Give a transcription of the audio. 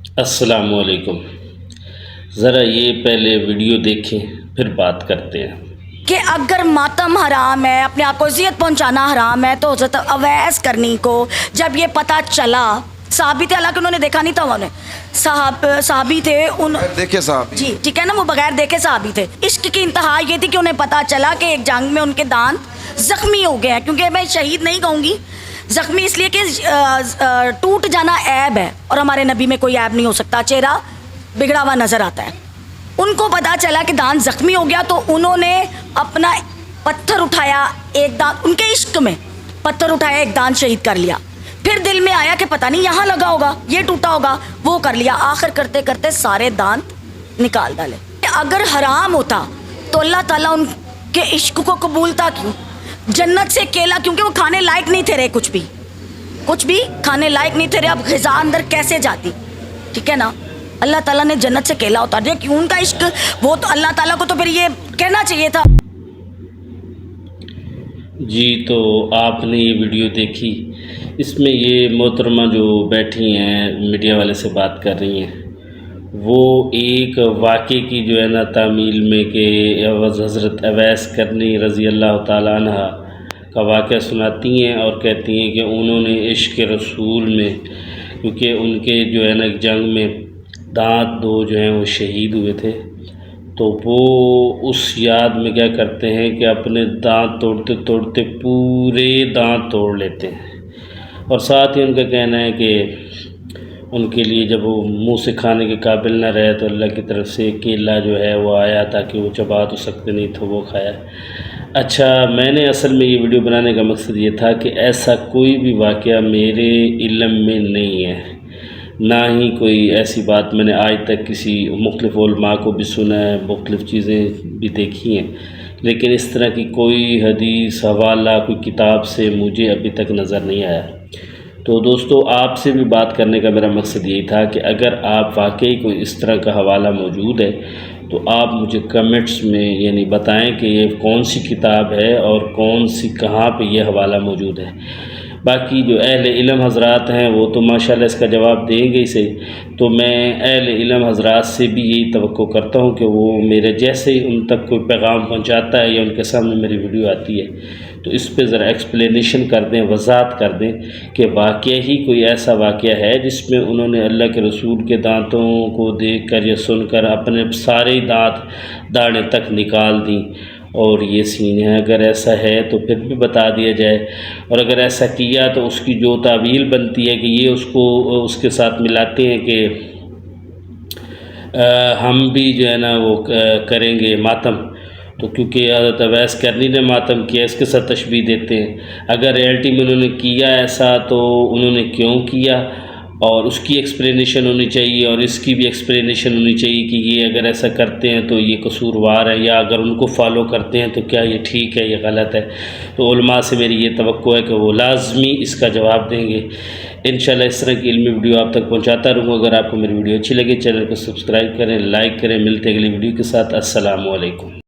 السلام علیکم۔ ذرا یہ پہلے ویڈیو دیکھیں پھر بات کرتے ہیں کہ اگر ماتم حرام ہے، اپنے آپ کو اذیت پہنچانا حرام ہے، تو حضرت اویس کرنی کو جب یہ پتہ چلا، صحابی تھے، حالانکہ انہوں نے دیکھا نہیں تھا، انہوں نے صحابی تھے، دیکھے صحابی، جی ٹھیک ہے نا، وہ بغیر دیکھے صحابی تھے۔ عشق کی انتہا یہ تھی کہ انہیں پتہ چلا کہ ایک جنگ میں ان کے دانت زخمی ہو گئے ہیں، کیونکہ میں شہید نہیں کہوں گی، زخمی اس لیے کہ ٹوٹ جانا عیب ہے، اور ہمارے نبی میں کوئی عیب نہیں ہو سکتا، چہرہ بگڑا ہوا نظر آتا ہے۔ ان کو پتا چلا کہ دانت زخمی ہو گیا، تو انہوں نے اپنا پتھر اٹھایا، ایک دانت ان کے عشق میں پتھر اٹھایا، ایک دانت شہید کر لیا۔ پھر دل میں آیا کہ پتہ نہیں یہاں لگا ہوگا، یہ ٹوٹا ہوگا، وہ کر لیا، آخر کرتے کرتے سارے دانت نکال ڈالے۔ اگر حرام ہوتا تو اللہ تعالیٰ ان کے عشق کو قبولتا کیوں؟ جنت سے کیلا، کیونکہ وہ کھانے لائق نہیں تھے رہے، کچھ بھی کھانے لائق نہیں تھے رہے، اب غذا اندر کیسے جاتی؟ ٹھیک ہے نا، اللہ تعالیٰ نے جنت سے کیلا اتار دیا، کیوں؟ ان کا عشق، وہ تو اللہ تعالیٰ کو تو پھر یہ کہنا چاہیے تھا۔ جی تو آپ نے یہ ویڈیو دیکھی، اس میں یہ محترمہ جو بیٹھی ہیں میڈیا والے سے بات کر رہی ہیں، وہ ایک واقعے کی جو ہے نا تعمیل میں کہ حضرت اویس کرنی رضی اللہ تعالیٰ عنہ کا واقعہ سناتی ہیں اور کہتی ہیں کہ انہوں نے عشق رسول میں، کیونکہ ان کے جو ہے نا جنگ میں دانت دو جو ہیں وہ شہید ہوئے تھے، تو وہ اس یاد میں کیا کرتے ہیں کہ اپنے دانت توڑتے توڑتے پورے دانت توڑ لیتے ہیں، اور ساتھ ہی ان کا کہنا ہے کہ ان کے لیے جب وہ منہ سے کھانے کے قابل نہ رہے تو اللہ کی طرف سے کیلا جو ہے وہ آیا تاکہ وہ چبا تو سکتے نہیں تو وہ کھایا۔ اچھا، میں نے اصل میں یہ ویڈیو بنانے کا مقصد یہ تھا کہ ایسا کوئی بھی واقعہ میرے علم میں نہیں ہے، نہ ہی کوئی ایسی بات میں نے آج تک کسی مختلف علماء کو بھی سنا ہے، مختلف چیزیں بھی دیکھی ہیں، لیکن اس طرح کی کوئی حدیث حوالہ کوئی کتاب سے مجھے ابھی تک نظر نہیں آیا۔ تو دوستو، آپ سے بھی بات کرنے کا میرا مقصد یہی تھا کہ اگر آپ واقعی کوئی اس طرح کا حوالہ موجود ہے تو آپ مجھے کمنٹس میں یعنی بتائیں کہ یہ کون سی کتاب ہے اور کون سی کہاں پہ یہ حوالہ موجود ہے۔ باقی جو اہل علم حضرات ہیں وہ تو ماشاءاللہ اس کا جواب دیں گے ہی صحیح، تو میں اہل علم حضرات سے بھی یہی توقع کرتا ہوں کہ وہ میرے جیسے ہی ان تک کوئی پیغام پہنچاتا ہے یا ان کے سامنے میری ویڈیو آتی ہے تو اس پہ ذرا ایکسپلینیشن کر دیں، وضاحت کر دیں کہ واقعہ ہی کوئی ایسا واقعہ ہے جس میں انہوں نے اللہ کے رسول کے دانتوں کو دیکھ کر یا سن کر اپنے سارے دانت داڑھیں تک نکال دیں، اور یہ سین ہے۔ اگر ایسا ہے تو پھر بھی بتا دیا جائے، اور اگر ایسا کیا تو اس کی جو تعویل بنتی ہے کہ یہ اس کے ساتھ ملاتے ہیں کہ ہم بھی جو ہے نا وہ کریں گے ماتم، تو کیونکہ حضرت اویس کرنی نے ماتم کیا، اس کے ساتھ تشبیہ دیتے ہیں۔ اگر ریئلٹی میں انہوں نے کیا ایسا تو انہوں نے کیوں کیا، اور اس کی ایکسپلینیشن ہونی چاہیے، اور اس کی بھی ایکسپلینیشن ہونی چاہیے کہ یہ اگر ایسا کرتے ہیں تو یہ قصوروار ہے، یا اگر ان کو فالو کرتے ہیں تو کیا یہ ٹھیک ہے یا غلط ہے۔ تو علماء سے میری یہ توقع ہے کہ وہ لازمی اس کا جواب دیں گے۔ انشاءاللہ اس طرح کی علمی ویڈیو آپ تک پہنچاتا رہوں گا۔ اگر آپ کو میری ویڈیو اچھی لگے چینل کو سبسکرائب کریں، لائک کریں۔ ملتے ہیں اگلی ویڈیو کے ساتھ۔ السلام علیکم۔